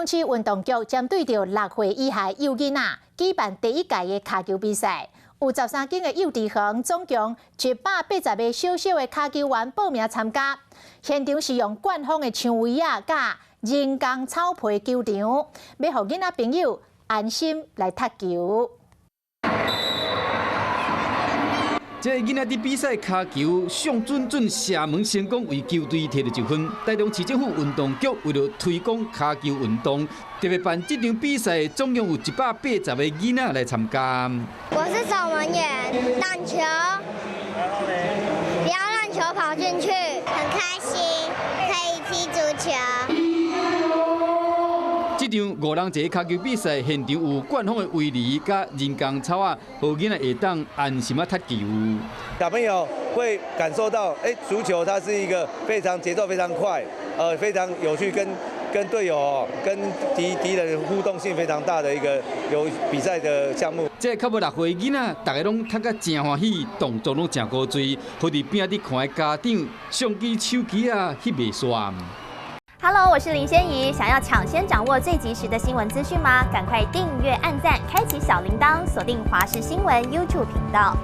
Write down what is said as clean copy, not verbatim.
市运动局针对着6岁以下幼囡仔举办第1届的骹球比赛，有13间的幼稚园，总共180个小小的骹球员报名参加。现场是用官方的墙围啊，甲人工草皮球场，要让囡仔朋友安心来踢球。 这个囡仔伫比赛骹球上准射门成功，为球队摕到1分。台中市政府运动局为了推广骹球运动，特别办这场比赛，总共有180个囡仔来参加。我是守门员，挡球，不要让球跑进去，很开心，可以踢足球。 这场5人一个骹球比赛，现场有官方的围篱甲人工草啊，让囡仔会当安心啊踢球。小朋友会感受到，足球它是一个非常节奏非常快，非常有趣，跟队友、跟敌人互动性非常大的一个有比赛的项目。这较无6岁囡仔，大家拢踢甲真欢喜，动作拢真高追，好伫边仔伫看的家长，相机、手机啊翕袂煞。 Hello， 我是林仙怡。想要抢先掌握最及时的新闻资讯吗？赶快订阅、按赞、开启小铃铛，锁定华视新闻 YouTube 频道。